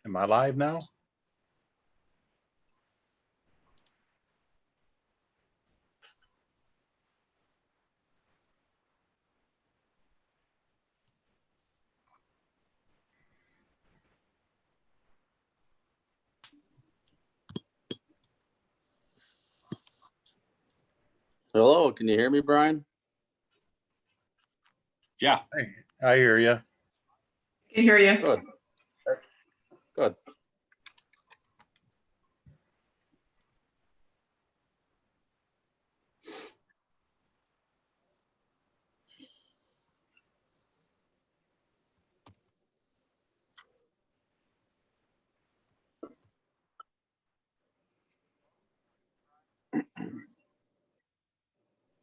Am I live now? Hello, can you hear me, Brian? Yeah. I hear you. Can hear you. Good. Good.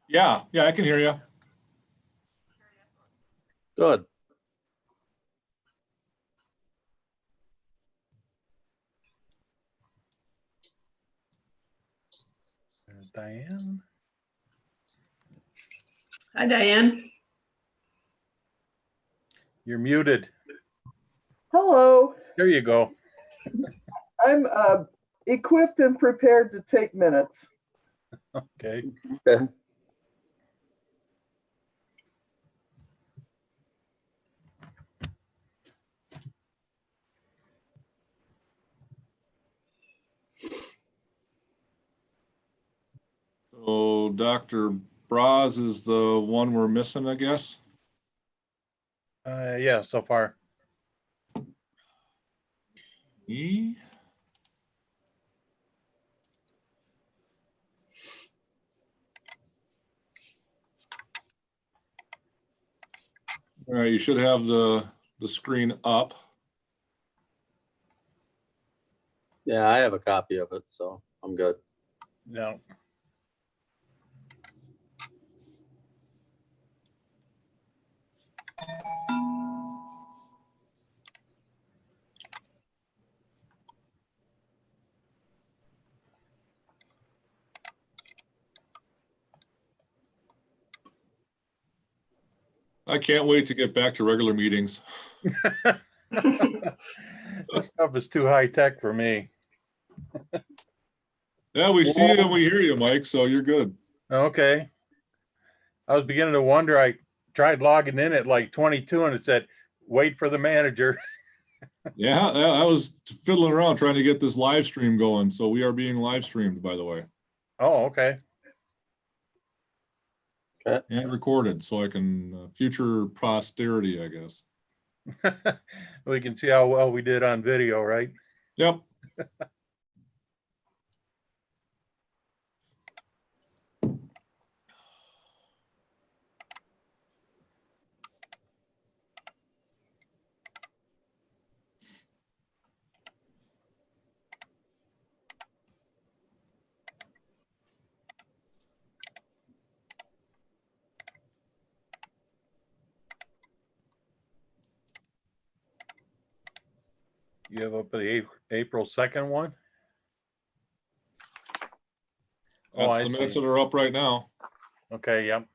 Yeah, I can hear you. Good. There's Diane. Hi, Diane. You're muted. Hello, There you go. I'm equipped and prepared to take minutes. Okay. Okay. So Dr. Braz is the one we're missing, I guess. Yeah, so far. E? All right, you should have the screen up. Yeah, I have a copy of it, so I'm good. No. I can't wait to get back to regular meetings. This stuff is too high tech for me. Yeah, we see you and we hear you, Mike, so you're good. Okay. I was beginning to wonder. I tried logging in at like 22 and it said, wait for the manager. Yeah, I was fiddling around trying to get this live stream going. So we are being live streamed, by the way, Oh, okay. and recorded so I can future posterity, I guess. We can see how well we did on video, right? Yep. You have up the April 2nd one? Oh, That's I the minutes see. that are up right now. Okay, yep.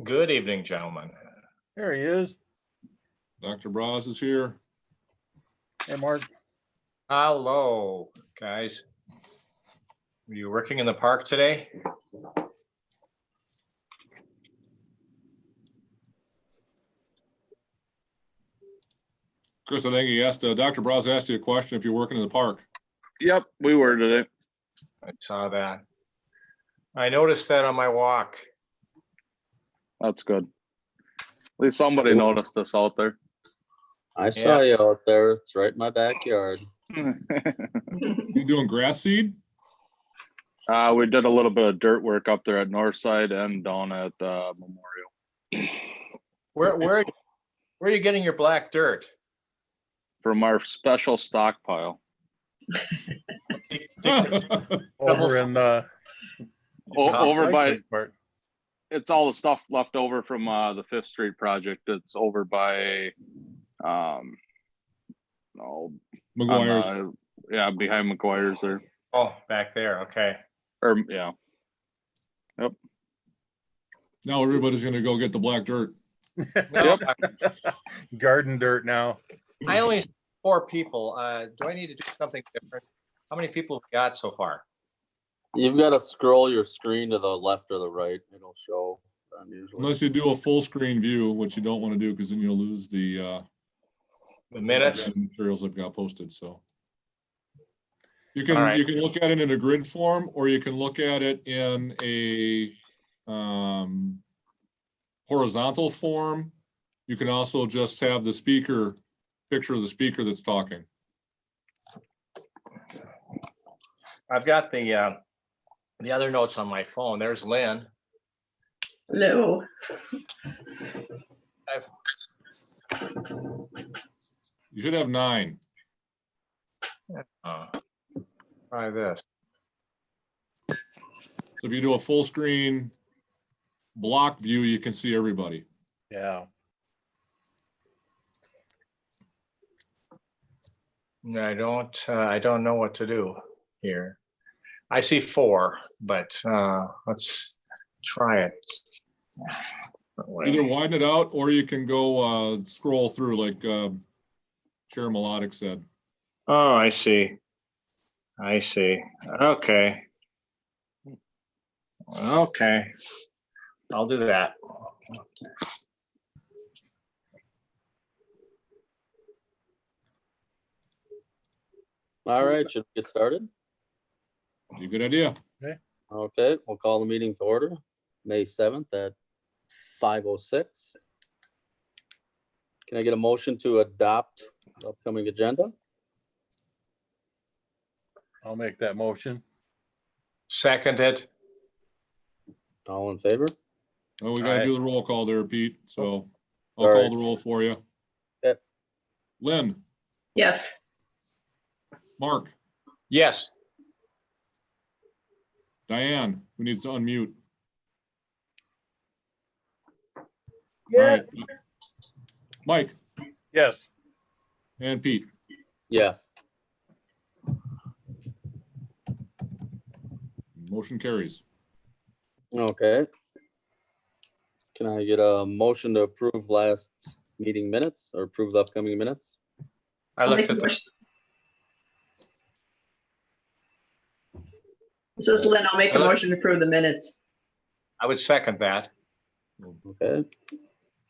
Good evening, gentlemen. There he is. Dr. Braz is here. Hey, Mark. Hello, guys. Were you working in the park today? Chris, I think he asked, Dr. Braz asked you a question if you're working in the park. Yep, we were today. I saw that. I noticed that on my walk. That's good. At least somebody noticed us out there. I saw you out there. It's right in my backyard. You doing grass seed? We did a little bit of dirt work up there at Northside and down at Memorial Where are you getting your black dirt? from our special stockpile. Over in Over by, part. it's all the stuff left over from the Fifth Street project. It's over by No, McGuire's. yeah, behind McGuire's there. Oh, back there, okay. Or, yeah. Now everybody's gonna go get the black dirt. No, Garden dirt now. I only see 4 people. Do I need to do something different? How many people have we got so far? You've got to scroll your screen to the left or the right. It'll show unusually. Unless you do a full screen view, which you don't want to do because then you'll lose the The minutes? materials I've got posted, so. You All right. can look at it in a grid form, or you can look at it in a horizontal form. You can also just have the speaker, picture of the speaker that's talking. I've got the other notes on my phone. There's Lynn. Hello. I've, You should have 9. try this. So if you do a full screen block view, you can see everybody. Yeah. I don't know what to do here. I see 4, but let's try it. Either widen it out, or you can go scroll through like Chair Melodic said. Oh, I see. I see. Okay. Okay. I'll do that. All right, should we get started? Be a good idea. Okay, we'll call the meeting to order, May 7th at 5:06. Can I get a motion to adopt the upcoming agenda? I'll make that motion. Seconded. All in favor? Oh, we gotta Aye. do the roll call there, Pete, so I'll All call right. the roll for you. Okay. Lynn, Yes. Mark, Yes. Diane, who needs to unmute? All Yeah, right. Mike Yes. and Pete. Yes. Motion carries. Okay. Can I get a motion to approve last meeting minutes or approve the upcoming minutes? I I'll looked make a at the, motion. This is Lynn. I'll make a motion to approve the minutes. I would second that. Okay,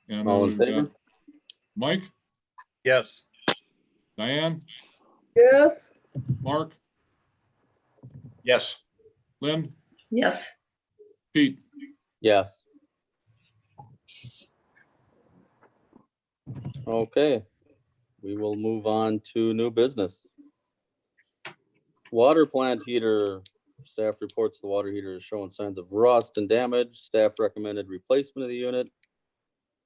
And all then in we've favor? got Mike, Yes. Diane, yes, Mark, Yes. Lynn, Yes. Pete. Yes. Okay, we will move on to new business. Water plant heater, staff reports the water heater is showing signs of rust and damage. Staff recommended replacement of the unit.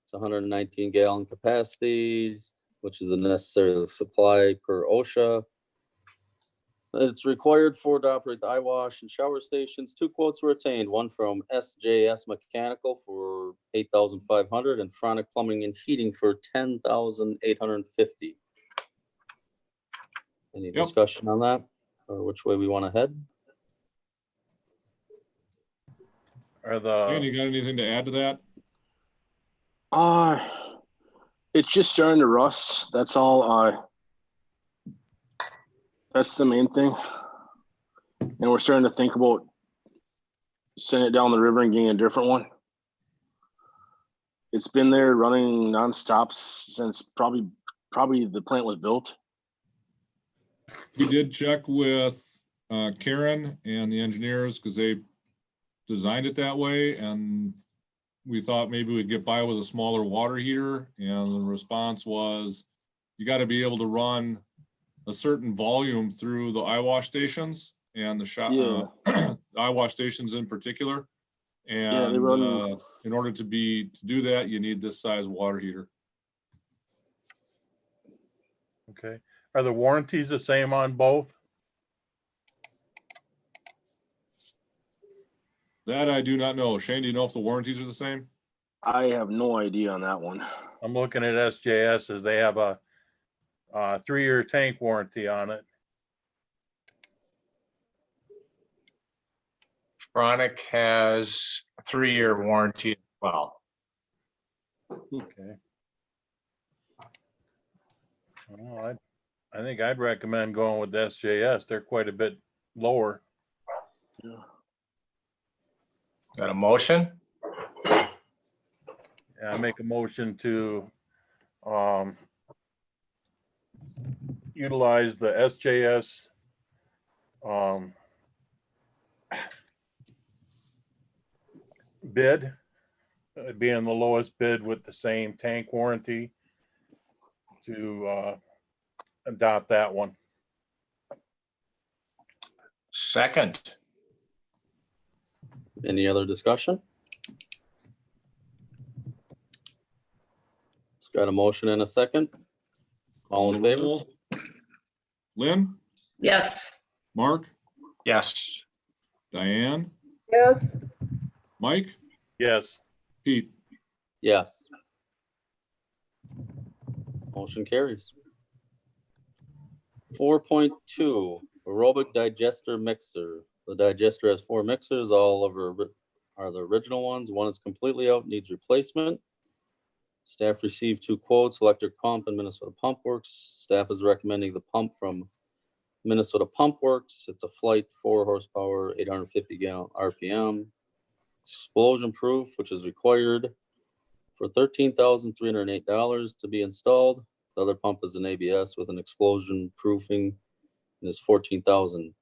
It's 119 gallon capacity, which is the necessary supply per OSHA. It's required to operate the eye wash and shower stations. 2 quotes were attained, one from SJS Mechanical for $8,500 and Chronic Plumbing and Heating for $10,850. Any Yep. discussion on that, or which way we want to head? Are Shane, the, you got anything to add to that? It's just starting to rust. That's all. That's the main thing. And we're starting to think about sending it down the river and getting a different one. It's been there running nonstop since probably the plant was built. We did check with Karen and the engineers because they designed it that way, and we thought maybe we'd get by with a smaller water heater, and the response was you got to be able to run a certain volume through the eye wash stations and the shop, eye wash stations in particular. Yeah, they And run. in order to do that, you need this size water heater. okay. Are the warranties the same on both? That I do not know. Shane, do you know if the warranties are the same? I have no idea on that one. I'm looking at SJS as they have a 3-year tank warranty on it. Chronic has a 3-year warranty as well. Okay. Well, I think I'd recommend going with SJS. They're quite a bit lower. Got a motion? Yeah, I make a motion to utilize the SJS bid, being the lowest bid with the same tank warranty, to adopt that one. Second. Any other discussion? It's got a motion and a second. All in favor? Roll. Lynn, Yes. Mark, Yes. Diane, yes, Mike, Yes. Pete. Yes. Motion carries. 4.2, aerobic digester mixer. The digester has 4 mixers, all of her are the original ones. One is completely out, needs replacement. Staff received 2 quotes, Electric Pump and Minnesota Pump Works. Staff is recommending the pump from Minnesota Pump Works. It's a Flight 4 horsepower, 850 gallon RPM. Explosion proof, which is required for $13,308 to be installed. The other pump is an ABS with an explosion proofing and is $14,089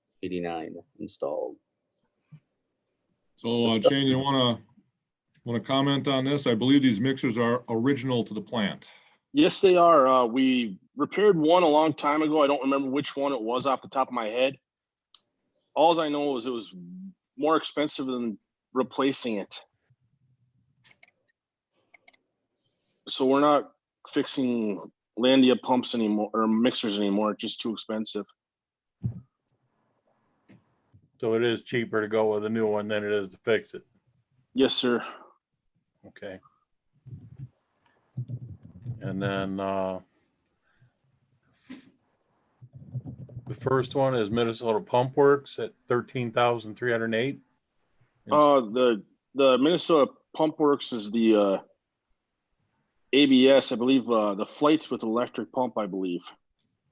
installed. So Shane, you wanna comment on this? I believe these mixers are original to the plant. Yes, they are. We repaired one a long time ago. I don't remember which one it was off the top of my head. All I know is it was more expensive than replacing it. So we're not fixing Landia pumps anymore or mixers anymore. It's just too expensive. So it is cheaper to go with a new one than it is to fix it. Yes, sir. Okay. And then the first one is Minnesota Pump Works at 13,308. The Minnesota Pump Works is the ABS, I believe. The Flights with electric pump, I believe.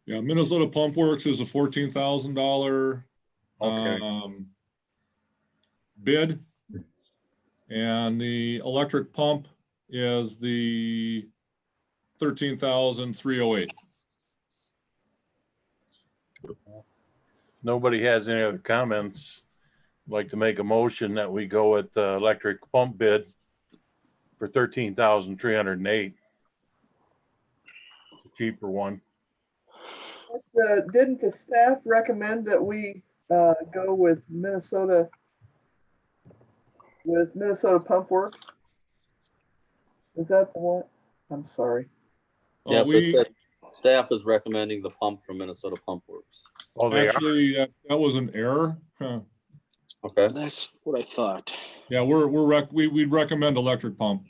Yeah, Minnesota Pump Works is a $14,000 Okay. bid. And the electric pump is the $13,308. Nobody has any other comments. I'd like to make a motion that we go with the electric pump bid for 13,308. It's a cheaper one. didn't the staff recommend that we go with Minnesota Pump Works? Is that the one? I'm sorry. Yeah, We staff is recommending the pump from Minnesota Pump Works. Oh, they are? actually, that was an error. Huh. Okay, That's what I thought. Yeah, we'd recommend electric pump.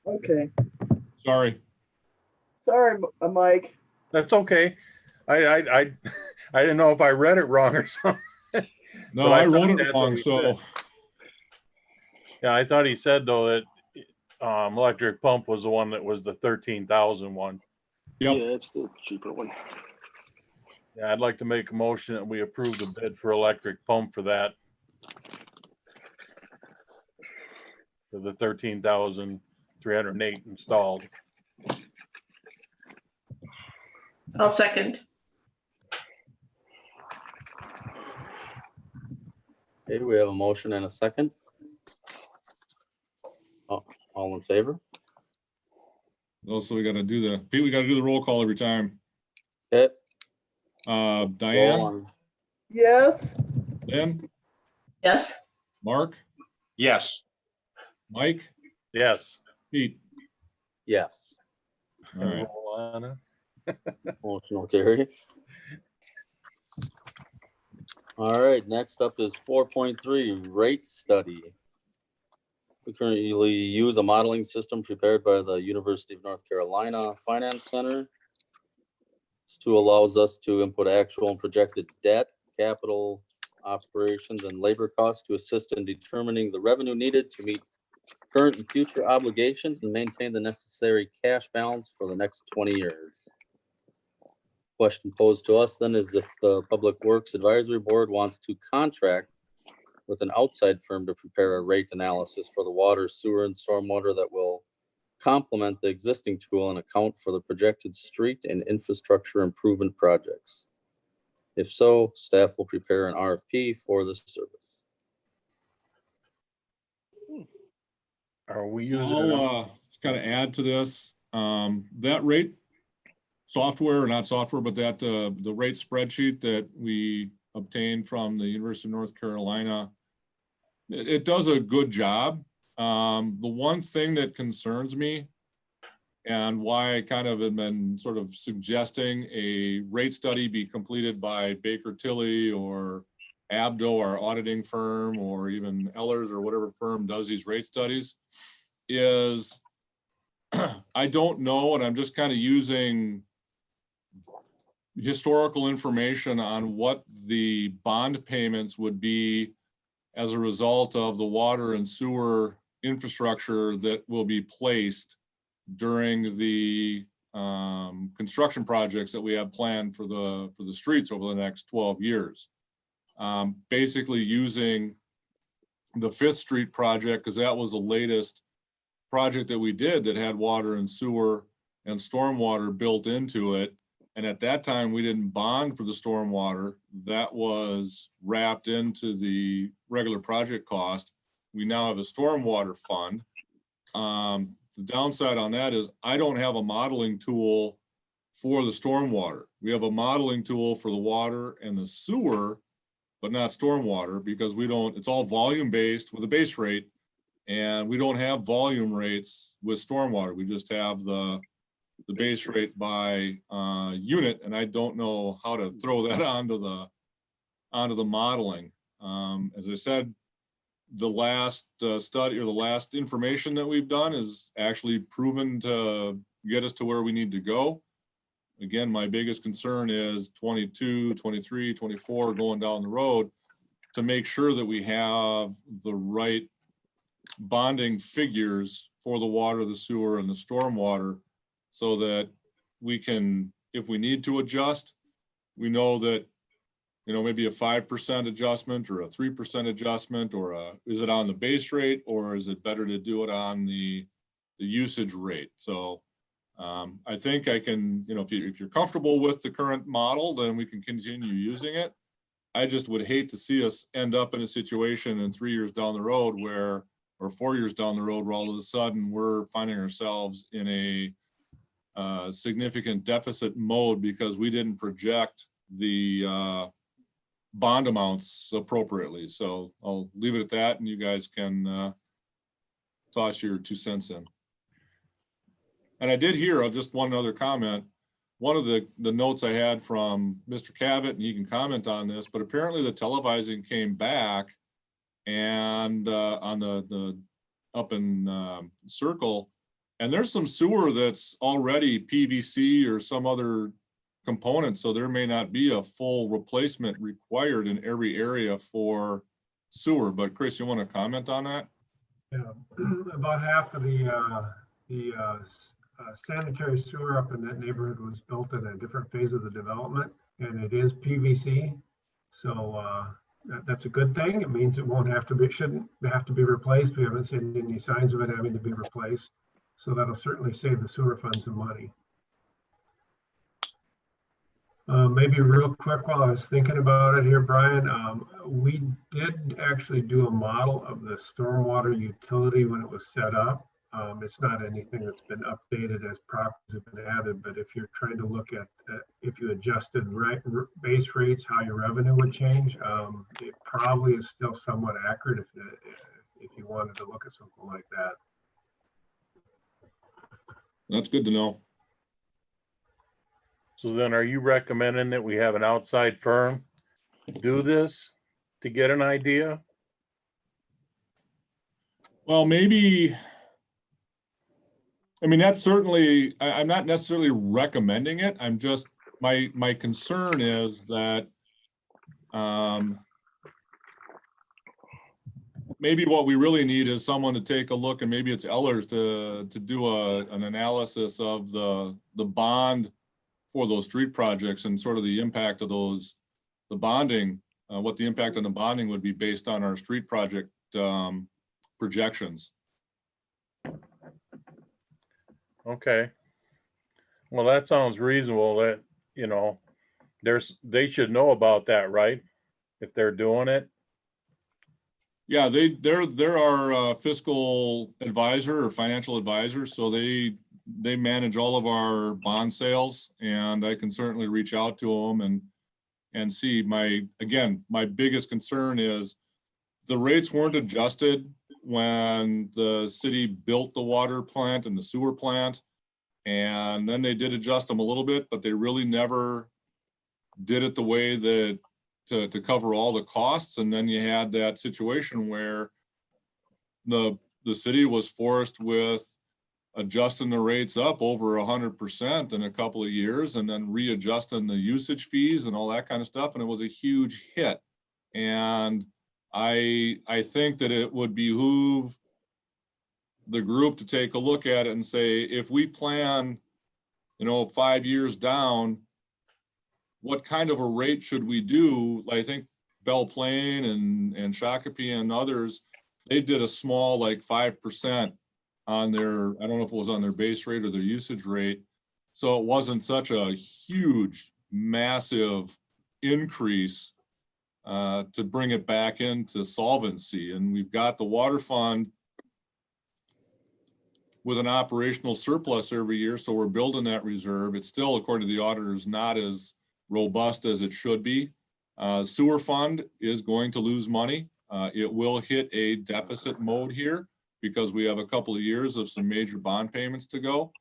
Okay, Sorry. sorry, Mike. That's okay. I didn't know if I read it wrong or something. No, But I I wrote thought it that's what wrong, he so. said. Yeah, I thought he said though that electric pump was the one that was the 13,000 one. Yep. Yeah, it's the cheaper one. Yeah, I'd like to make a motion that we approve the bid for electric pump for that. For the 13,308 installed. I'll second. okay, we have a motion and a second. All in favor? Also, we gotta do the roll call every time. Okay. Diane, roll on. Yes, Lynn, Yes. Mark, Yes. Mike, Yes. Pete. Yes, All right. Alana. motion will carry. All right, next up is 4.3, rate study. We currently use a modeling system prepared by the University of North Carolina Finance Center. This tool allows us to input actual and projected debt, capital, operations, and labor costs to assist in determining the revenue needed to meet current and future obligations and maintain the necessary cash balance for the next 20 years. Question posed to us then is if the Public Works Advisory Board wants to contract with an outside firm to prepare a rate analysis for the water, sewer, and stormwater that will complement the existing tool and account for the projected street and infrastructure improvement projects. If so, staff will prepare an RFP for this service. Are we using? I'll just kind of add to this. That rate software, or not software, but that the rate spreadsheet that we obtained from the University of North Carolina, it does a good job. The one thing that concerns me and why I kind of have been sort of suggesting a rate study be completed by Baker Tilly or Abdo, our auditing firm, or even Ellers or whatever firm does these rate studies, is I don't know, and I'm just kind of using historical information on what the bond payments would be as a result of the water and sewer infrastructure that will be placed during the construction projects that we have planned for the streets over the next 12 years. Basically using the Fifth Street project, because that was the latest project that we did that had water and sewer and stormwater built into it. And at that time, we didn't bond for the stormwater. That was wrapped into the regular project cost. We now have a stormwater fund. The downside on that is I don't have a modeling tool for the stormwater. We have a modeling tool for the water and the sewer, but not stormwater, because we don't, it's all volume based with a base rate. And we don't have volume rates with stormwater. We just have the base rate by unit, and I don't know how to throw that onto the modeling. As I said, the last study or the last information that we've done is actually proven to get us to where we need to go. Again, my biggest concern is 22, 23, 24 going down the road to make sure that we have the right bonding figures for the water, the sewer, and the stormwater, so that we can, if we need to adjust, we know that, you know, maybe a 5% adjustment or a 3% adjustment, or is it on the base rate, or is it better to do it on the usage rate? So I think I can, you know, if you're comfortable with the current model, then we can continue using it. I just would hate to see us end up in a situation in 3 years down the road where, or 4 years down the road, where all of a sudden we're finding ourselves in a significant deficit mode because we didn't project the bond amounts appropriately. So I'll leave it at that, and you guys can toss your 2 cents in. And I did hear just one other comment. One of the notes I had from Mr. Cavett, and he can comment on this, but apparently the televising came back, and on the up in Circle, and there's some sewer that's already PVC or some other component, so there may not be a full replacement required in every area for sewer. But Chris, you want to comment on that? Yeah, about half of the sanitary sewer up in that neighborhood was built in a different phase of the development, and it is PVC. So that's a good thing. It means it won't have to be, shouldn't have to be replaced. We haven't seen any signs of it having to be replaced. So that'll certainly save the sewer fund some money. Maybe real quick while I was thinking about it here, Brian, we did actually do a model of the stormwater utility when it was set up. It's not anything that's been updated as properties have been added, but if you're trying to look at if you adjusted base rates, how your revenue would change, it probably is still somewhat accurate if you wanted to look at something like that. That's good to know. So then are you recommending that we have an outside firm do this to get an idea? Well, maybe, I mean, that's certainly, I'm not necessarily recommending it. I'm just my concern is that maybe what we really need is someone to take a look, and maybe it's Ellers to do an analysis of the bond for those street projects and sort of the impact of those, the bonding, what the impact on the bonding would be based on our street project projections. Okay. Well, that sounds reasonable. That, they should know about that, right? If they're doing it. Yeah, they're our fiscal advisor or financial advisor, so they manage all of our bond sales, and I can certainly reach out to them and see. My biggest concern is the rates weren't adjusted when the city built the water plant and the sewer plant, and then they did adjust them a little bit, but they really never did it the way that to cover all the costs. And then you had that situation where the city was forced with adjusting the rates up over 100% in a couple of years, and then readjusting the usage fees and all that kind of stuff. And it was a huge hit. And I think that it would behoove the group to take a look at it and say, if we plan, 5 years down, what kind of a rate should we do? I think Belle Plaine and Shakopee and others, they did a small, 5% on their, I don't know if it was on their base rate or their usage rate. So it wasn't such a huge, massive increase to bring it back into solvency. And we've got the water fund with an operational surplus every year. So we're building that reserve. It's still, according to the auditors, not as robust as it should be. Sewer fund is going to lose money. It will hit a deficit mode here because we have a couple of years of some major bond payments to go.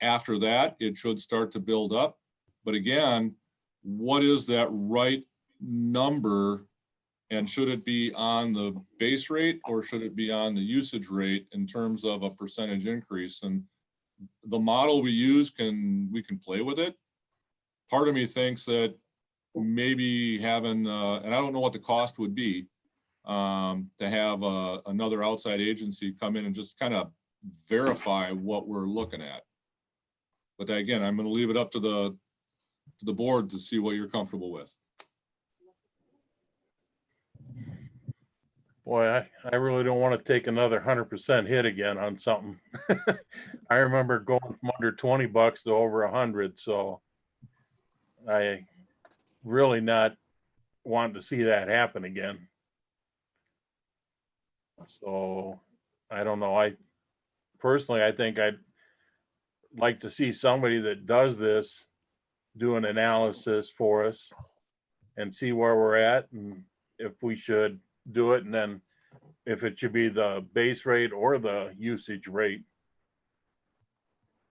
After that, it should start to build up. But again, what is that right number? And should it be on the base rate or should it be on the usage rate in terms of a percentage increase? And the model we use, we can play with it. Part of me thinks that maybe having, and I don't know what the cost would be, to have another outside agency come in and just kind of verify what we're looking at. But again, I'm going to leave it up to the board to see what you're comfortable with. Boy, I really don't want to take another 100% hit again on something. I remember going from under $20 to over 100. So I really not want to see that happen again. So I don't know. I think I'd like to see somebody that does this do an analysis for us and see where we're at and if we should do it, and then if it should be the base rate or the usage rate,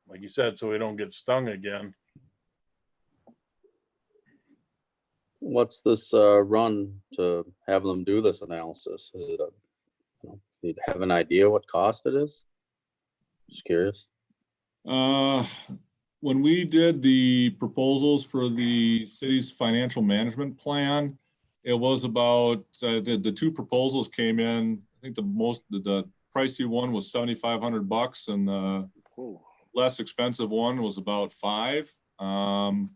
like you said, so we don't get stung again. What's this run to have them do this analysis? Is it do you have an idea what cost it is? Just curious. When we did the proposals for the city's financial management plan, it was about the two proposals came in. I think the pricey one was $7,500, and the less expensive one was about $5,000.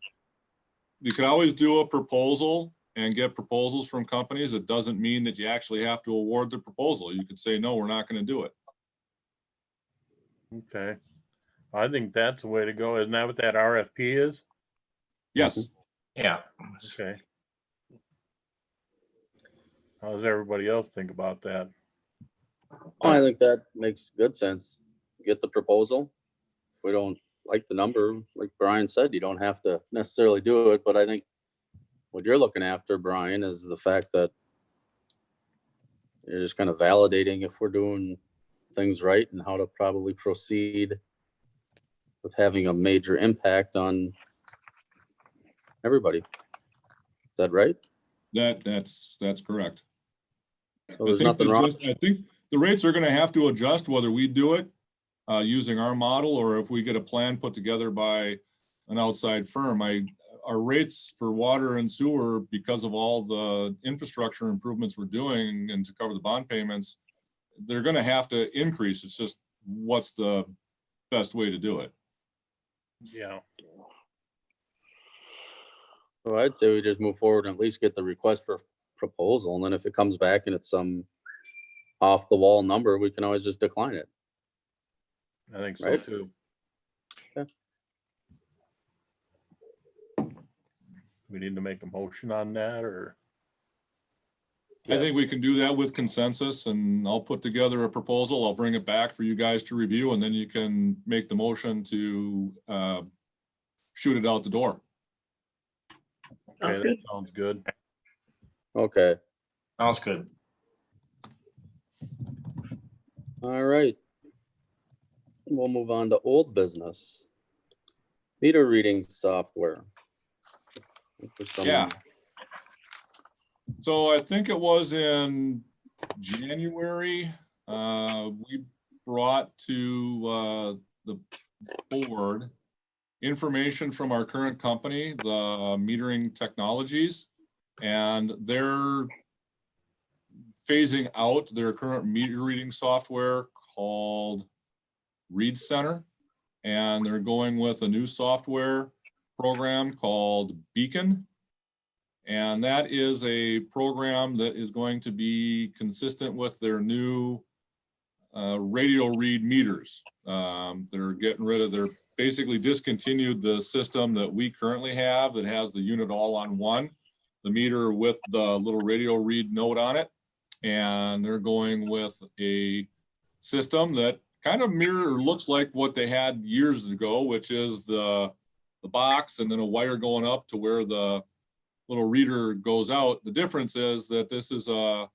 You could always do a proposal and get proposals from companies. It doesn't mean that you actually have to award the proposal. You could say, no, we're not going to do it. Okay. I think that's the way to go. Isn't that what that RFP is? Yes. Yeah. Okay. How does everybody else think about that? I think that makes good sense. Get the proposal. If we don't like the number, like Brian said, you don't have to necessarily do it. But I think what you're looking after, Brian, is the fact that you're just kind of validating if we're doing things right and how to probably proceed with having a major impact on everybody. Is that right? That's correct. So there's nothing wrong. I think the rates are going to have to adjust whether we do it using our model or if we get a plan put together by an outside firm. our rates for water and sewer, because of all the infrastructure improvements we're doing and to cover the bond payments, they're gonna have to increase. It's just what's the best way to do it. Yeah, So I'd say we just move forward and at least get the request for proposal, and then if it comes back and it's some off the wall number, we can always just decline it. I think so Right. too. Okay. We need to make a motion on that, or? I think we can do that with consensus, and I'll put together a proposal. I'll bring it back for you guys to review, and then you can make the motion to shoot it out the door. Okay, Sounds that good. sounds good. Okay, Sounds good. all right. We'll move on to old business. Meter reading software. For some- Yeah. So I think it was in January, we brought to the board information from our current company, the Metering Technologies, and they're phasing out their current meter reading software called Read Center, and they're going with a new software program called Beacon. And that is a program that is going to be consistent with their new radio read meters. They're getting rid of, they're basically discontinued the system that we currently have that has the unit all on one, the meter with the little radio read note on it. And they're going with a system that kind of looks like what they had years ago, which is the box and then a wire going up to where the little reader goes out. The difference is that this is a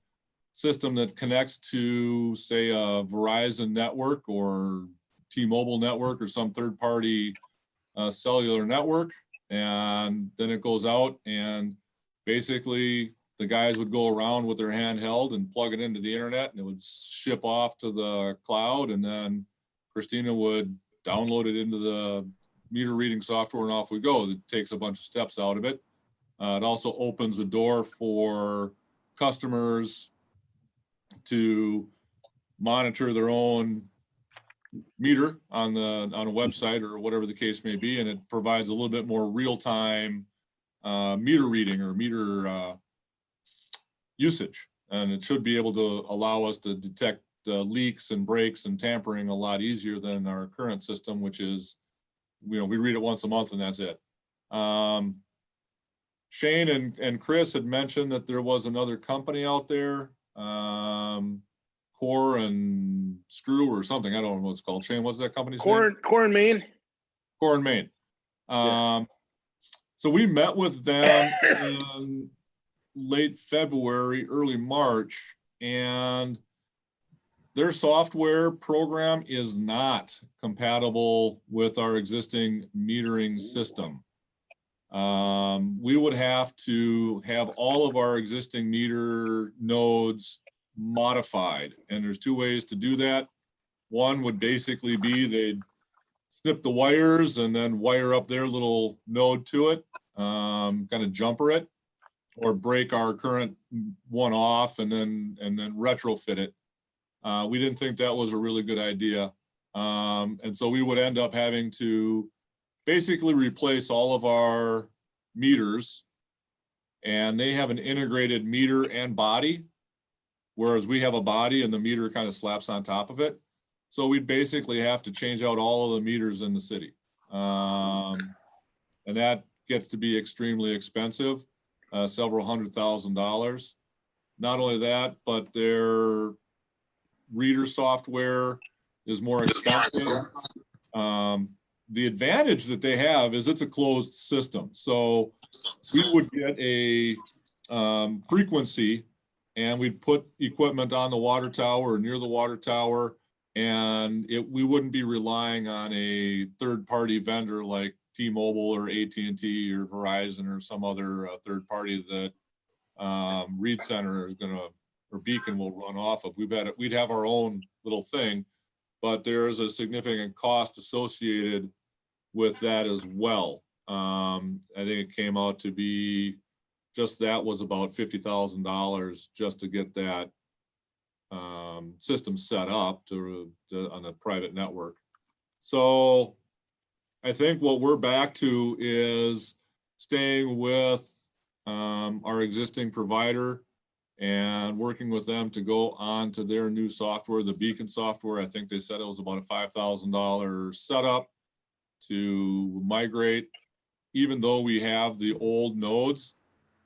system that connects to, say, a Verizon network or T-Mobile network or some third-party cellular network. And then it goes out, and basically the guys would go around with their handheld and plug it into the internet, and it would ship off to the cloud. And then Christina would download it into the meter reading software, and off we go. It takes a bunch of steps out of it. It also opens the door for customers to monitor their own meter on a website or whatever the case may be, and it provides a little bit more real-time meter reading or meter usage, and it should be able to allow us to detect leaks and breaks and tampering a lot easier than our current system, which is, we read it once a month and that's it. Shane and Chris had mentioned that there was another company out there, Core and Screw or something. I don't know what it's called. Shane, what's that company's name? Core and Main. Core and Main. So we met with them in late February, early March, and their software program is not compatible with our existing metering system. We would have to have all of our existing meter nodes modified, and there's two ways to do that. One would basically be they'd snip the wires and then wire up their little node to it, kind of jumper it, or break our current one off and then retrofit it. We didn't think that was a really good idea. And so we would end up having to basically replace all of our meters, and they have an integrated meter and body, whereas we have a body and the meter kind of slaps on top of it. So we'd basically have to change out all of the meters in the city. And that gets to be extremely expensive, several $100,000. Not only that, but their reader software is more expensive. The advantage that they have is it's a closed system. So we would get a frequency, and we'd put equipment on the water tower or near the water tower, and we wouldn't be relying on a third-party vendor like T-Mobile or AT&T or Verizon or some other third party that Read Center is gonna, or Beacon will run off of. We'd have our own little thing, but there is a significant cost associated with that as well. I think it came out to be, just that was about $50,000 just to get that system set up on the private network. So I think what we're back to is staying with our existing provider and working with them to go on to their new software, the Beacon software. I think they said it was about a $5,000 setup to migrate. Even though we have the old nodes,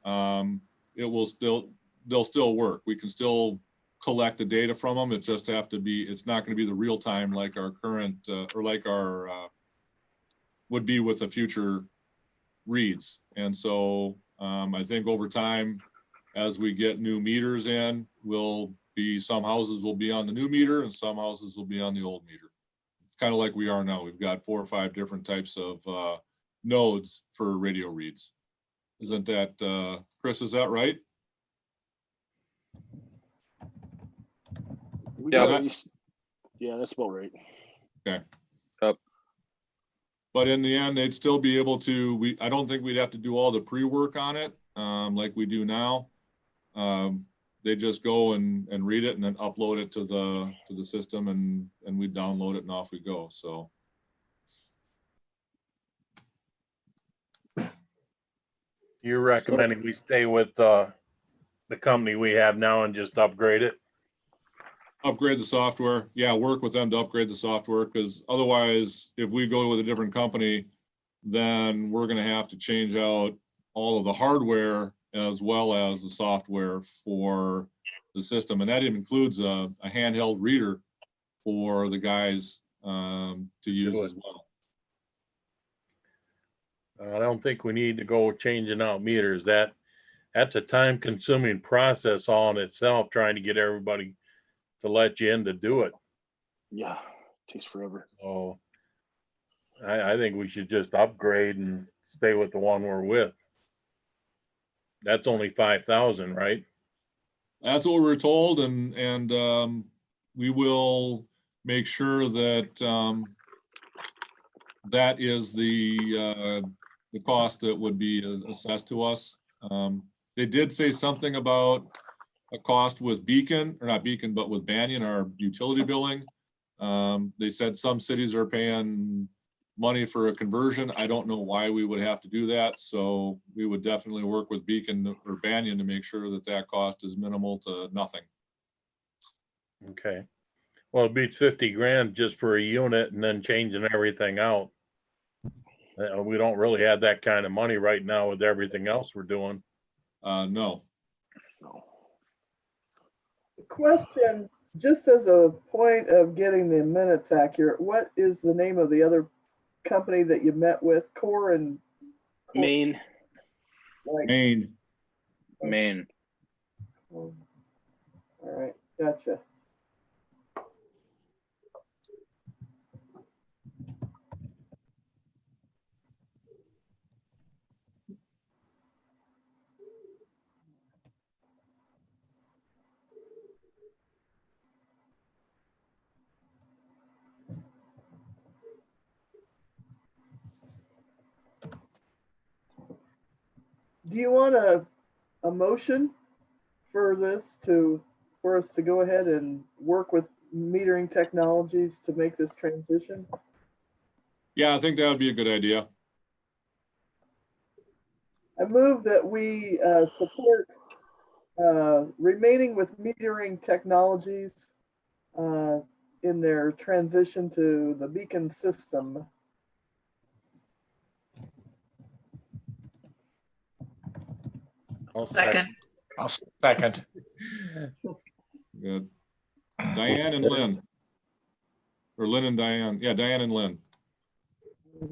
they'll still work. We can still collect the data from them. It just have to be, it's not going to be the real time like our current, or like our, would be with the future reads. And so I think over time, as we get new meters in, some houses will be on the new meter and some houses will be on the old meter. Kind of like we are now. We've got 4 or 5 different types of nodes for radio reads. Isn't that, Chris, is that right? We Yeah. got at least- yeah, that's about right. But in the end, they'd still be able to, I don't think we'd have to do all the pre-work on it like we do now. They just go and read it and then upload it to the system and we download it and off we go. So. You're recommending we stay with the company we have now and just upgrade it? Upgrade the software. Yeah, work with them to upgrade the software, because otherwise, if we go with a different company, then we're gonna have to change out all of the hardware as well as the software for the system. And that includes a handheld reader for the guys to use as well. I don't think we need to go changing out meters. That's a time-consuming process all in itself, trying to get everybody to let you in to do it. Yeah, takes forever. So I think we should just upgrade and stay with the one we're with. That's only 5,000, right? That's what we were told, and we will make sure that that is the cost that would be assessed to us. They did say something about a cost with Beacon, or not Beacon, but with Banyan, our utility billing. They said some cities are paying money for a conversion. I don't know why we would have to do that. So we would definitely work with Beacon or Banyan to make sure that that cost is minimal to nothing. Okay. Well, it beats 50 grand just for a unit and then changing everything out. We don't really have that kind of money right now with everything else we're doing. No. No. Question, just as a point of getting the minutes accurate, what is the name of the other company that you met with? Core and Maine. like, Maine. Maine. all right, gotcha. Do you want a motion for this for us to go ahead and work with metering technologies to make this transition? Yeah, I think that would be a good idea. I move that we support remaining with metering technologies in their transition to the Beacon system. I'll Second. I'll second. Good. Diane and Lynn. Or Lynn and Diane. Yeah, Diane and Lynn. So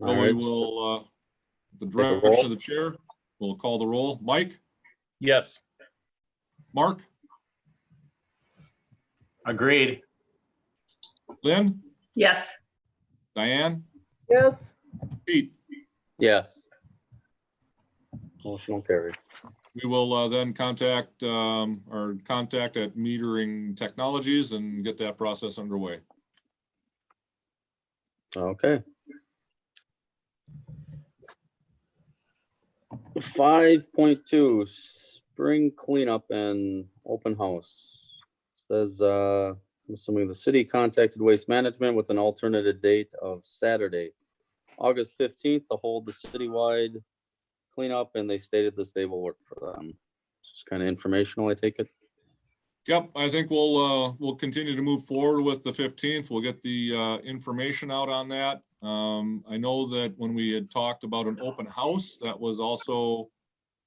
All we right. will, the roll. direction of the chair, we'll call the roll. Mike, Yes. Mark, Agreed. Lynn, Yes. Diane, Yes, Pete. Yes. Motion carried. We will then contact our contact at Metering Technologies and get that process underway. Okay. 5.2, spring cleanup and open house. Says, I'm assuming the city contacted Waste Management with an alternative date of Saturday, August 15th, to hold the citywide cleanup, and they stated this day will work for them. Just kind of informational, I take it. Yep, I think we'll continue to move forward with the 15th. We'll get the information out on that. I know that when we had talked about an open house, that was also,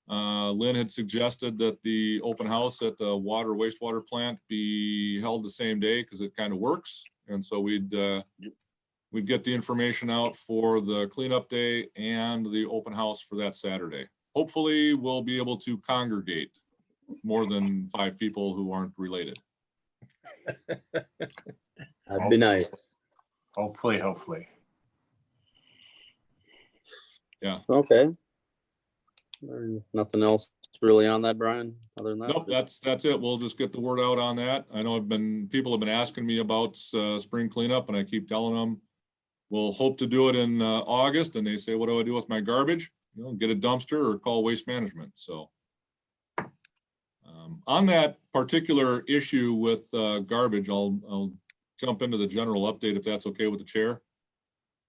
Lynn had suggested that the open house at the wastewater plant be held the same day because it kind of works. And so we'd get the information out for the cleanup day and the open house for that Saturday. Hopefully we'll be able to congregate more than 5 people who aren't related. That'd be nice. Hopefully. Okay. Nothing else really on that, Brian, other than that? Nope, that's it. We'll just get the word out on that. I know people have been asking me about spring cleanup, and I keep telling them we'll hope to do it in August, and they say, what do I do with my garbage? Get a dumpster or call Waste Management. So on that particular issue with garbage, I'll jump into the general update if that's okay with the chair.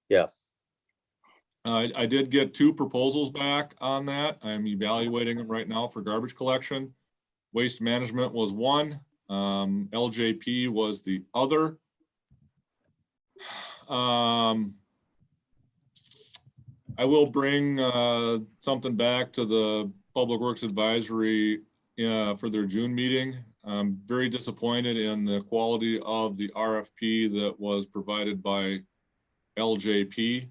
Yes. I did get 2 proposals back on that. I'm evaluating them right now for garbage collection. Waste Management was one. LJP was the other. I will bring something back to the Public Works Advisory for their June meeting. I'm very disappointed in the quality of the RFP that was provided by LJP.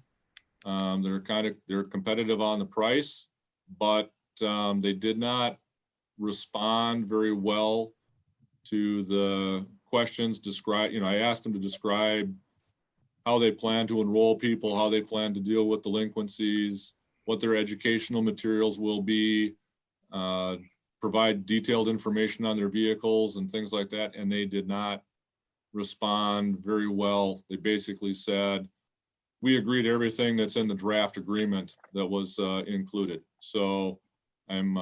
They're competitive on the price, but they did not respond very well to the questions described. I asked them to describe how they plan to enroll people, how they plan to deal with delinquencies, what their educational materials will be, provide detailed information on their vehicles and things like that. And they did not respond very well. They basically said, we agree to everything that's in the draft agreement that was included. So I'm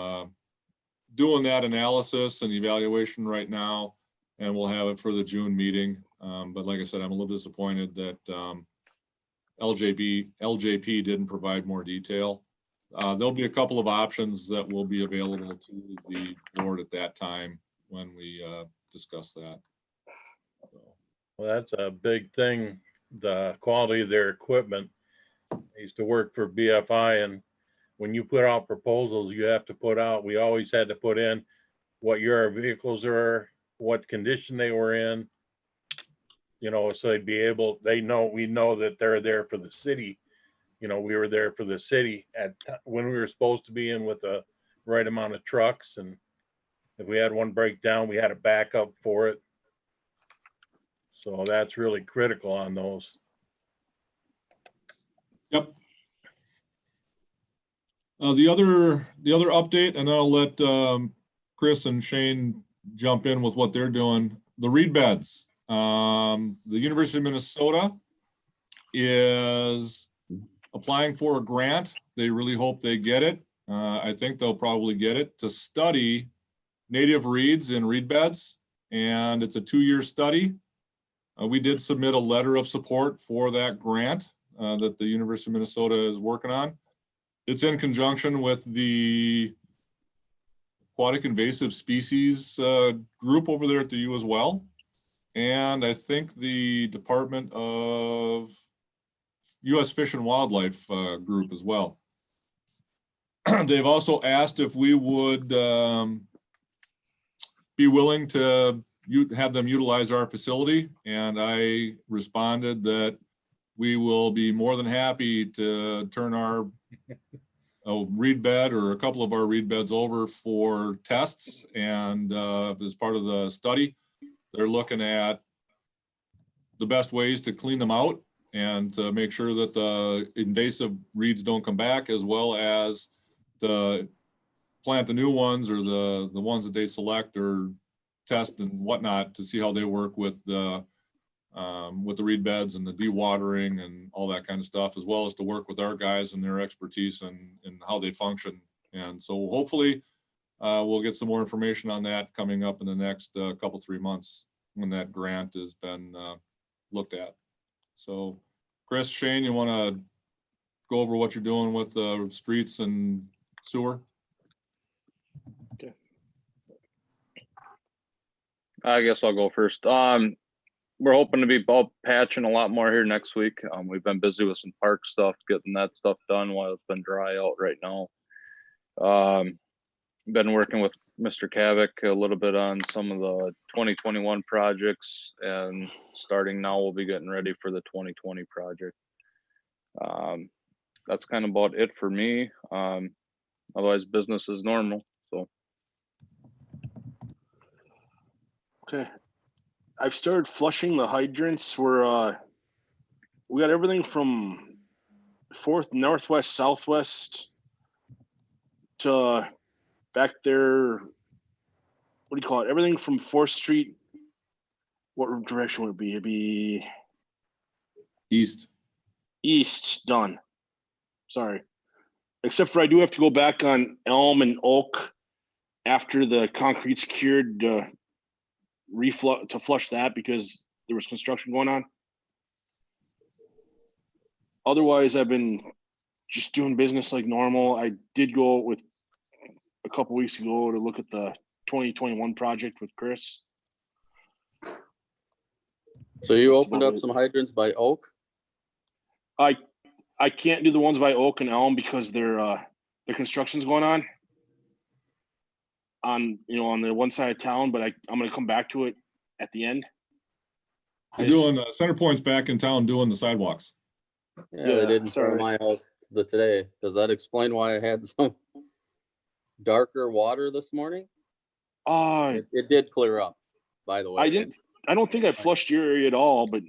doing that analysis and evaluation right now, and we'll have it for the June meeting. But like I said, I'm a little disappointed that LJP didn't provide more detail. There'll be a couple of options that will be available to the board at that time when we discuss that. So. Well, that's a big thing, the quality of their equipment. I used to work for BFI, and when you put out proposals, you have to put out, we always had to put in what your vehicles are, what condition they were in, so they'd be able, we know that they're there for the city. We were there for the city when we were supposed to be in with the right amount of trucks. And if we had one breakdown, we had a backup for it. So that's really critical on those. Yep. The other update, and then I'll let Chris and Shane jump in with what they're doing. The reed beds. The University of Minnesota is applying for a grant. They really hope they get it. I think they'll probably get it to study native reeds in reed beds, and it's a 2-year study. We did submit a letter of support for that grant that the University of Minnesota is working on. It's in conjunction with the aquatic invasive species group over there at the U as well. And I think the Department of U.S. Fish and Wildlife group as well. They've also asked if we would be willing to have them utilize our facility. And I responded that we will be more than happy to turn our reed bed or a couple of our reed beds over for tests. And as part of the study, they're looking at the best ways to clean them out and to make sure that the invasive reeds don't come back, as well as to plant the new ones or the ones that they select or test and whatnot to see how they work with the with the reed beds and the dewatering and all that kind of stuff, as well as to work with our guys and their expertise and how they function. And so hopefully we'll get some more information on that coming up in the next couple, 3 months when that grant has been looked at. So Chris, Shane, you want to go over what you're doing with the streets and sewer? I guess I'll go first. We're hoping to be patching a lot more here next week. We've been busy with some park stuff, getting that stuff done while it's been dry out right now. Been working with Mr. Kavik a little bit on some of the 2021 projects, and starting now we'll be getting ready for the 2020 project. That's kind of about it for me. Otherwise business as normal. So Okay. I've started flushing the hydrants. We got everything from 4th, northwest, southwest to back there. What do you call it? Everything from 4th Street. What direction would it be? It'd be east done. Sorry. Except for I do have to go back on Elm and Oak after the concrete's cured to flush that because there was construction going on. Otherwise, I've been just doing business like normal. I did go with a couple weeks ago to look at the 2021 project with Chris. So you That's opened about up it. some hydrants by Oak? I can't do the ones by Oak and Elm because the construction's going on on the one side of town, but I'm gonna come back to it at the end. We're doing Center Point's back in town doing the sidewalks. Yeah, they Yeah, did in front of my house today. Does that explain why I had some darker water this morning? It did clear up, by the way. I don't think I flushed your area at all, but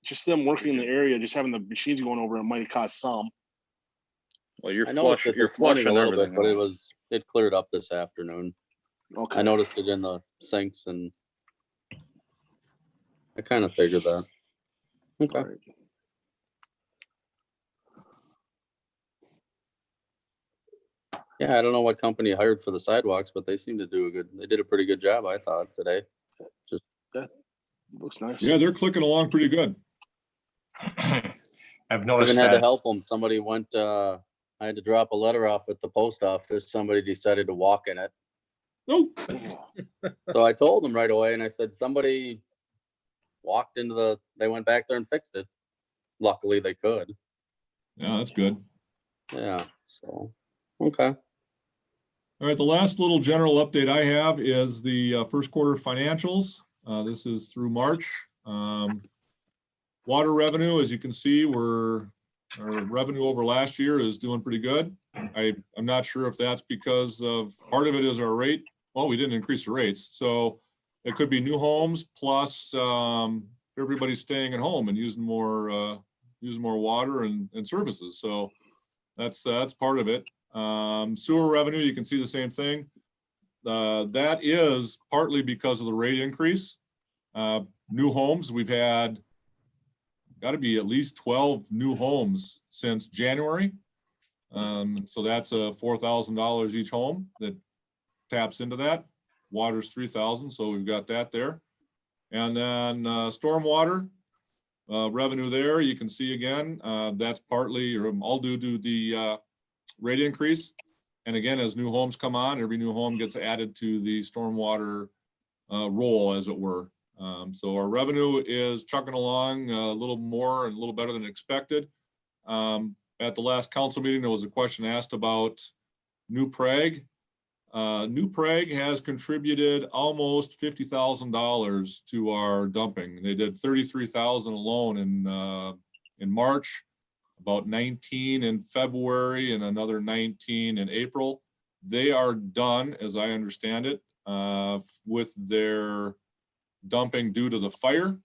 just them working in the area, just having the machines going over, it might have caused some. well, you're I noticed flushing, it you're this morning flushing a little everything. bit, but it cleared up this afternoon. Okay. I noticed it in the sinks and I kind of figured that. Okay. All right. Yeah, I don't know what company hired for the sidewalks, but they seem to they did a pretty good job, I thought, today. Looks nice. Yeah, they're clicking along pretty good. I've Even noticed had to that. help them. Somebody went, I had to drop a letter off at the post office. Somebody decided to walk in it. Nope. So I told them right away and I said, somebody walked into they went back there and fixed it. Luckily they could. Yeah, that's good. Yeah, so, okay. All right, the last little general update I have is the first quarter financials. This is through March. Water revenue, as you can see, our revenue over last year is doing pretty good. I'm not sure if that's because of, part of it is our rate. Well, we didn't increase the rates, so it could be new homes plus everybody's staying at home and using more water and services. So that's part of it. Sewer revenue, you can see the same thing. That is partly because of the rate increase. New homes, we've had got to be at least 12 new homes since January. So that's $4,000 each home that taps into that. Water's $3,000, so we've got that there. And then stormwater revenue there, you can see again, that's partly or all due to the rate increase. And again, as new homes come on, every new home gets added to the stormwater roll, as it were. So our revenue is chugging along a little more and a little better than expected. At the last council meeting, there was a question asked about New Prague. New Prague has contributed almost $50,000 to our dumping. They did 33,000 alone in March, about 19 in February, and another 19 in April. They are done, as I understand it, with their dumping due to the fire.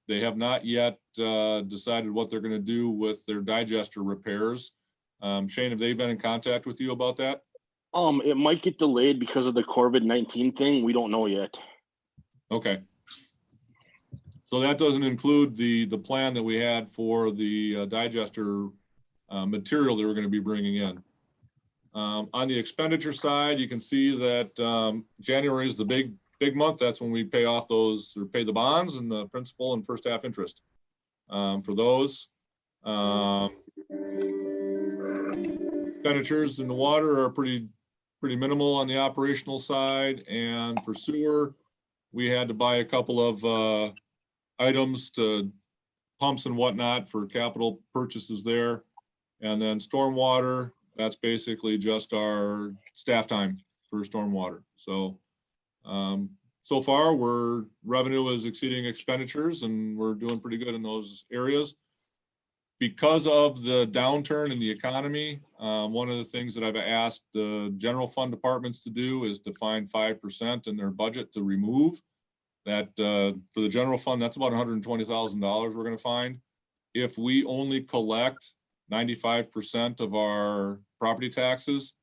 They have not yet decided what they're going to do with their digester repairs. Shane, have they been in contact with you about that? It might get delayed because of the COVID-19 thing. We don't know yet. Okay. So that doesn't include the plan that we had for the digester material that we're going to be bringing in. On the expenditure side, you can see that January is the big month. That's when we pay off those, or pay the bonds and the principal and first half interest for those. Expenditures in the water are pretty minimal on the operational side, and for sewer, we had to buy a couple of items to pumps and whatnot for capital purchases there. And then stormwater, that's basically just our staff time for stormwater. So, so far revenue is exceeding expenditures, and we're doing pretty good in those areas. Because of the downturn in the economy, one of the things that I've asked the general fund departments to do is to find 5% in their budget to remove. That for the general fund, that's about $120,000 we're going to find. If we only collect 95% of our property taxes,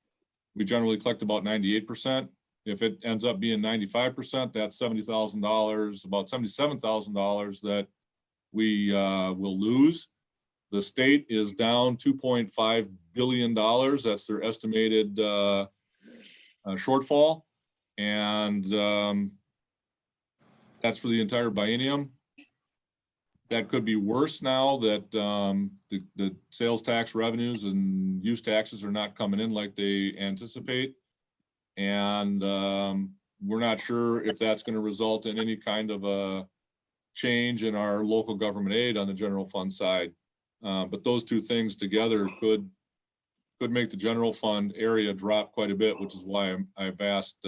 we generally collect about 98%. If it ends up being 95%, that's $70,000, about $77,000 that we will lose. The state is down $2.5 billion. That's their estimated shortfall. And that's for the entire biennium. That could be worse now that the sales tax revenues and use taxes are not coming in like they anticipate. And we're not sure if that's going to result in any kind of a change in our local government aid on the general fund side. But those two things together could make the general fund area drop quite a bit, which is why I've asked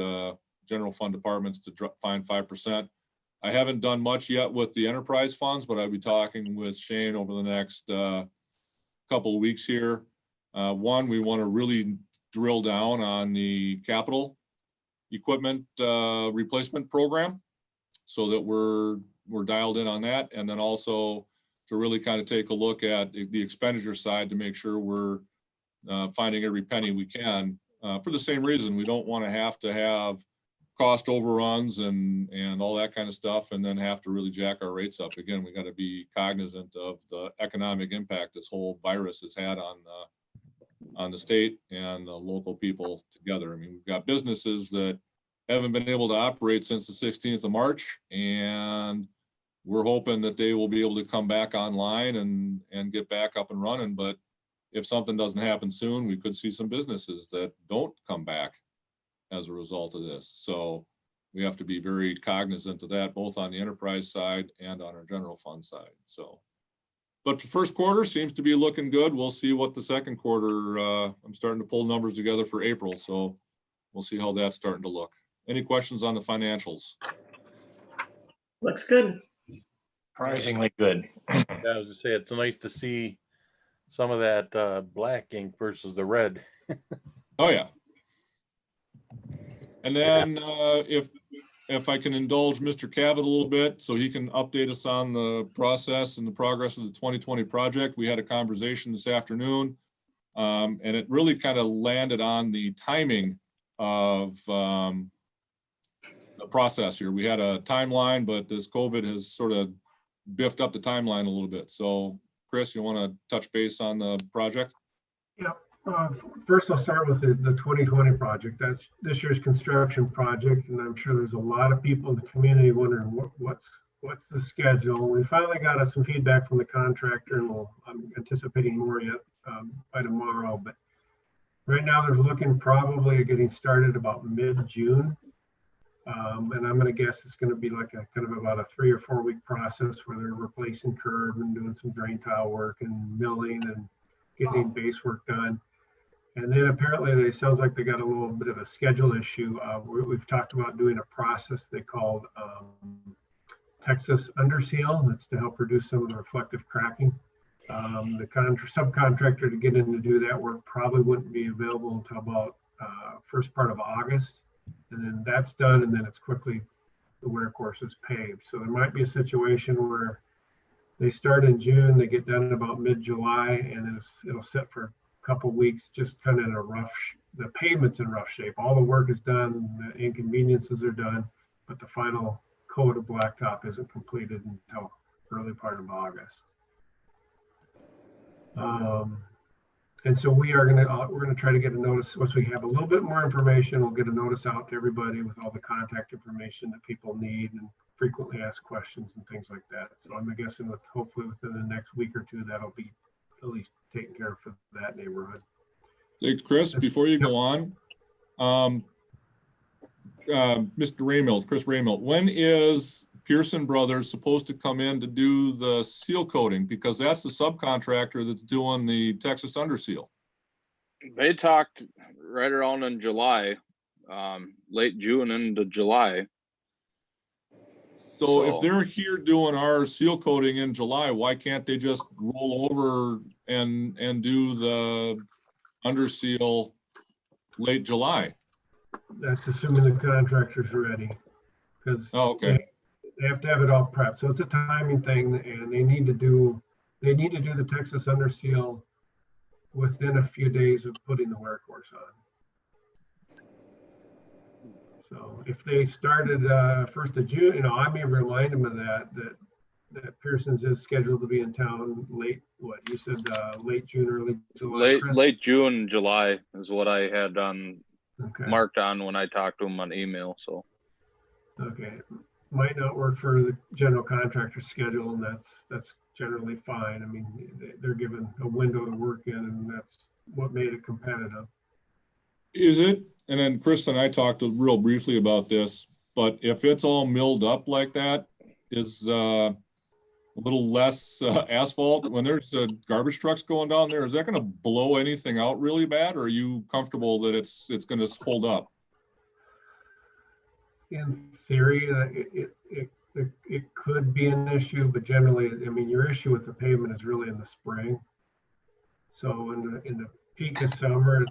general fund departments to find 5%. I haven't done much yet with the enterprise funds, but I'll be talking with Shane over the next couple of weeks here. One, we want to really drill down on the capital equipment replacement program so that we're dialed in on that. And then also to really kind of take a look at the expenditure side to make sure we're finding every penny we can. For the same reason, we don't want to have cost overruns and all that kind of stuff, and then have to really jack our rates up. Again, we got to be cognizant of the economic impact this whole virus has had on the state and the local people together. I mean, we've got businesses that haven't been able to operate since the 16th of March, and we're hoping that they will be able to come back online and get back up and running. But if something doesn't happen soon, we could see some businesses that don't come back as a result of this. So we have to be very cognizant of that, both on the enterprise side and on our general fund side. So, but the first quarter seems to be looking good. We'll see what the second quarter, I'm starting to pull numbers together for April. So we'll see how that's starting to look. Any questions on the financials? Looks good. Surprisingly good. I was to say, it's nice to see some of that black ink versus the red. Oh, yeah. And then if I can indulge Mr. Cabot a little bit so he can update us on the process and the progress of the 2020 project. We had a conversation this afternoon, and it really kind of landed on the timing of the process here. We had a timeline, but this COVID has sort of biffed up the timeline a little bit. So Chris, you want to touch base on the project? Yeah. First, I'll start with the 2020 project. That's this year's construction project, and I'm sure there's a lot of people in the community wondering what's the schedule. We finally got some feedback from the contractor, and I'm anticipating more yet by tomorrow. But right now, they're looking probably at getting started about mid-June, and I'm going to guess it's going to be like a kind of about a 3 or 4 week process where they're replacing curb and doing some drain tile work and milling and getting base work done. And then apparently it sounds like they got a little bit of a schedule issue. We've talked about doing a process they called Texas Underseal. That's to help reduce some of the reflective cracking. The subcontractor to get in to do that work probably wouldn't be available until about first part of August. And then that's done, and then it's quickly, the winter course is paved. So there might be a situation where they start in June, they get done in about mid-July, and then it'll sit for couple weeks, just kind of in a rough, the pavement's in rough shape. All the work is done, the inconveniences are done, but the final coat of blacktop isn't completed until early part of August. And so we're gonna try to get a notice, once we have a little bit more information, we'll get a notice out to everybody with all the contact information that people need and frequently asked questions and things like that. So I'm guessing with, hopefully within the next week or two, that'll be at least taken care of for that neighborhood. Hey, Chris, before you go on, Mr. Raymill, Chris Raymill, when is Pearson Brothers supposed to come in to do the seal coating? Because that's the subcontractor that's doing the Texas under seal. They talked right around in July, late June into July. So if So- they're here doing our seal coating in July, why can't they just roll over and do the under seal late July? That's assuming the contractor's ready, because Oh, okay. they have to have it all prepped. So it's a timing thing, and they need to do the Texas under seal within a few days of putting the wear course on. So if they started 1st of June, I may remind them of that Pearson's is scheduled to be in town late, what you said, late June, early July. Chris? Late June, July is what I had on Okay. marked on when I talked to him on email. So Okay, might not work for the general contractor schedule, and that's generally fine. I mean, they're given a window to work in, and that's what made it competitive. Is it? And then Chris and I talked real briefly about this, but if it's all milled up like that, is a little less asphalt when there's garbage trucks going down there, is that going to blow anything out really bad, or are you comfortable that it's going to hold up? In theory, it could be an issue, but generally, I mean, your issue with the pavement is really in the spring. So in the peak of summer,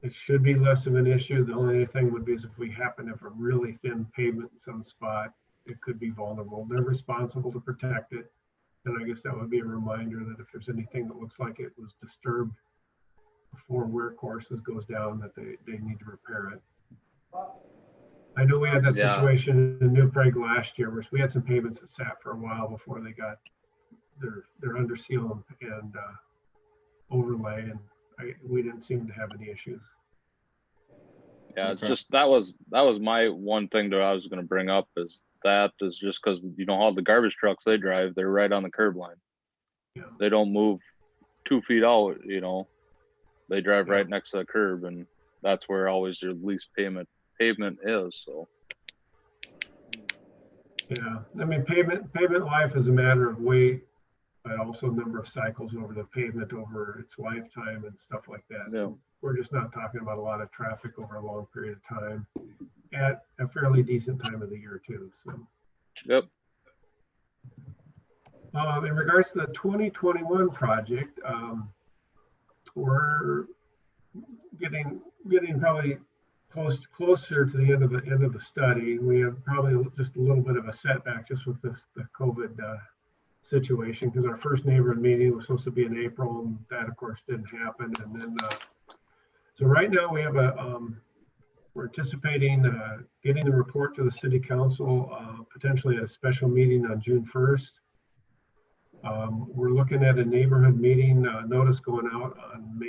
it should be less of an issue. The only thing would be is if we happen to have a really thin pavement in some spot, it could be vulnerable. They're responsible to protect it. And I guess that would be a reminder that if there's anything that looks like it was disturbed before wear courses goes down, that they need to repair it. I know we had that Yeah. situation in New Prague last year, where we had some pavements that sat for a while before they got their under seal and overlay, and we didn't seem to have any issues. yeah, it's Okay. just that was my one thing that I was going to bring up is just because how the garbage trucks they drive, they're right on the curb line. Yeah. They don't move 2 feet out. They drive Yeah. right next to the curb, and that's where always your least pavement is. So Yeah, I mean, pavement life is a matter of weight, but also number of cycles over the pavement over its lifetime and stuff like that. Yeah. So we're just not talking about a lot of traffic over a long period of time at a fairly decent time of the year too, so. yep. In regards to the 2021 project, we're getting probably closer to the end of the study. We have probably just a little bit of a setback just with the COVID situation, because our first neighborhood meeting was supposed to be in April, and that of course didn't happen. And then so right now we have we're anticipating getting the report to the city council potentially at a special meeting on June 1st. We're looking at a neighborhood meeting notice going out on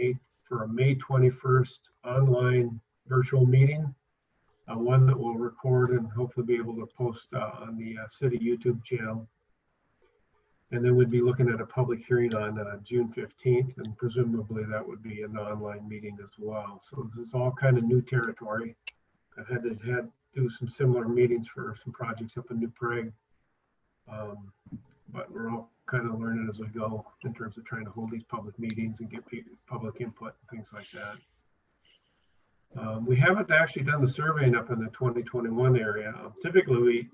for a May 21st online virtual meeting, one that we'll record and hopefully be able to post on the city YouTube channel. And then we'd be looking at a public hearing on June 15th, and presumably that would be an online meeting as well. So this is all kind of new territory. I've had to do some similar meetings for some projects up in New Prague. But we're all kind of learning as we go in terms of trying to hold these public meetings and get public input and things like that. We haven't actually done the surveying up in the 2021 area. Typically,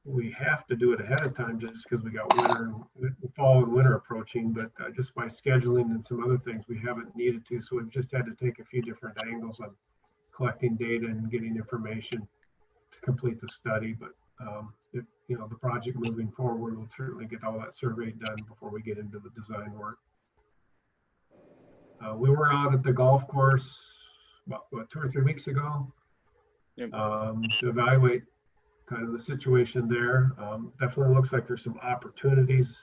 we have to do it ahead of time just because we got fall and winter approaching, but just by scheduling and some other things, we haven't needed to. So we've just had to take a few different angles on collecting data and getting information to complete the study. But if the project moving forward, we'll certainly get all that survey done before we get into the design work. We were out at the golf course about 2 or 3 weeks ago Yep. to evaluate kind of the situation there. Definitely looks like there's some opportunities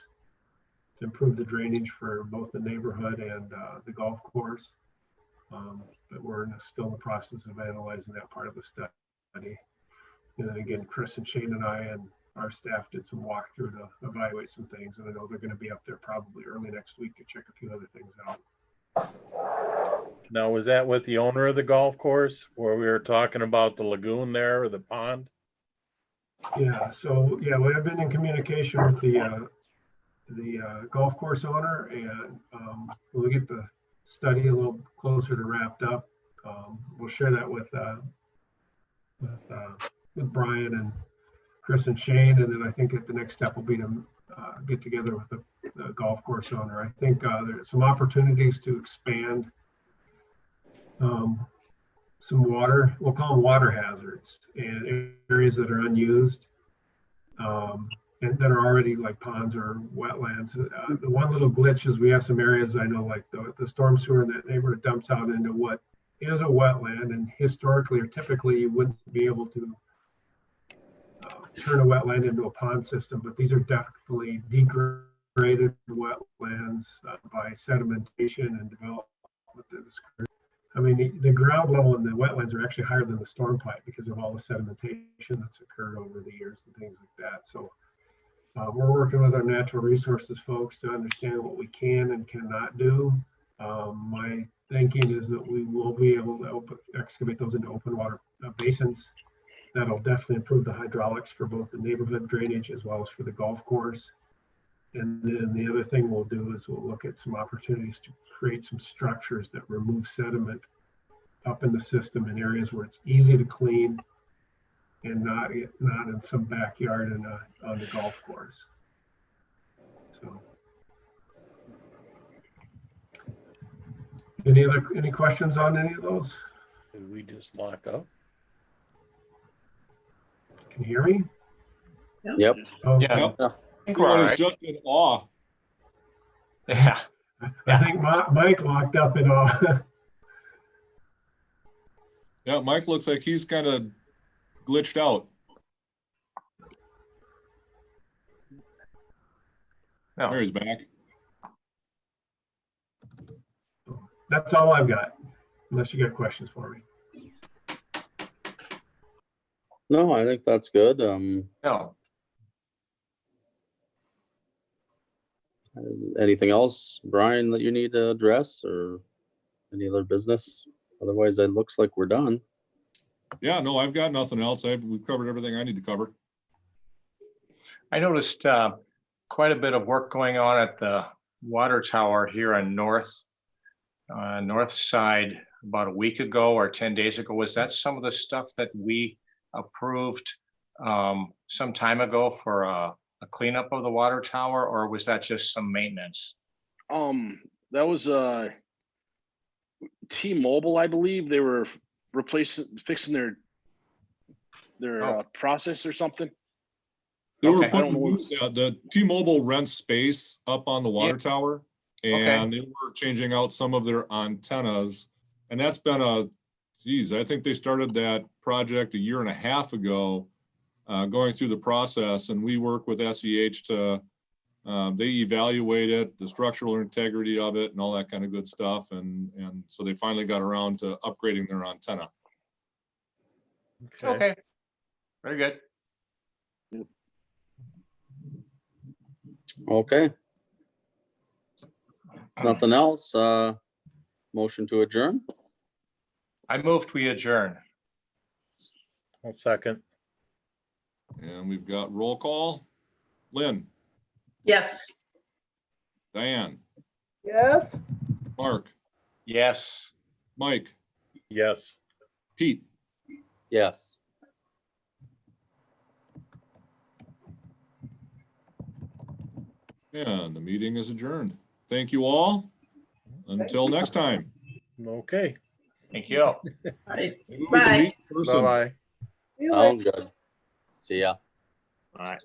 to improve the drainage for both the neighborhood and the golf course. But we're still in the process of analyzing that part of the study. And then again, Chris and Shane and I and our staff did some walkthrough to evaluate some things. And I know they're going to be up there probably early next week to check a few other things out. Now, was that with the owner of the golf course where we were talking about the lagoon there or the pond? Yeah, so yeah, we have been in communication with the golf course owner, and we'll get the study a little closer to wrapped up. We'll share that with Brian and Chris and Shane, and then I think that the next step will be to get together with the golf course owner. I think there's some opportunities to expand some water, we'll call them water hazards, and areas that are unused and that are already like ponds or wetlands. The one little glitch is we have some areas, I know, like the storm sewer in that neighborhood dumps out into what is a wetland, and historically or typically you wouldn't be able to turn a wetland into a pond system, but these are definitely degraded wetlands by sedimentation and development that has occurred. I mean, the ground level in the wetlands are actually higher than the storm pipe because of all the sedimentation that's occurred over the years and things like that. So we're working with our natural resources folks to understand what we can and cannot do. My thinking is that we will be able to excavate those into open water basins. That'll definitely improve the hydraulics for both the neighborhood drainage as well as for the golf course. And then the other thing we'll do is we'll look at some opportunities to create some structures that remove sediment up in the system in areas where it's easy to clean and not in some backyard on the golf course. So, any questions on any of those? Did we just lock up? Can you hear me? Yep. Oh, Yeah. I think we're all was right. just in awe. Yeah. I think Mike locked up in awe. Yeah, Mike looks like he's kind of glitched out. No. There he's back. That's all I've got, unless you got questions for me. No, I think that's good. No. Anything else, Brian, that you need to address or any other business? Otherwise, it looks like we're done. Yeah, no, I've got nothing else. We've covered everything I need to cover. I noticed quite a bit of work going on at the water tower here on north side about a week ago or 10 days ago. Was that some of the stuff that we approved some time ago for a cleanup of the water tower, or was that just some maintenance? That was T-Mobile, I believe. They were fixing their process or something. They were Okay. I don't know putting, what's- the T-Mobile rents space up on the water Yeah. tower, and they were changing out some of their antennas. And that's been geez, I think they started that project a year and a half ago, going through the process, and we work with SEH to, they evaluate it, the structural integrity of it and all that kind of good stuff. And so they finally got around to upgrading their antenna. Okay. Very good. Okay. Nothing else? Motion to adjourn? I moved, we adjourn. I'll second. And we've got roll call. Lynn, Yes. Diane, Yes? Mark, Yes. Mike, Yes. Pete. Yes. And the meeting is adjourned. Thank you all. Until next time. Okay. Thank you. Maybe we can Bye. meet in person. Bye-bye. See you later. Sounds good. See ya. All right.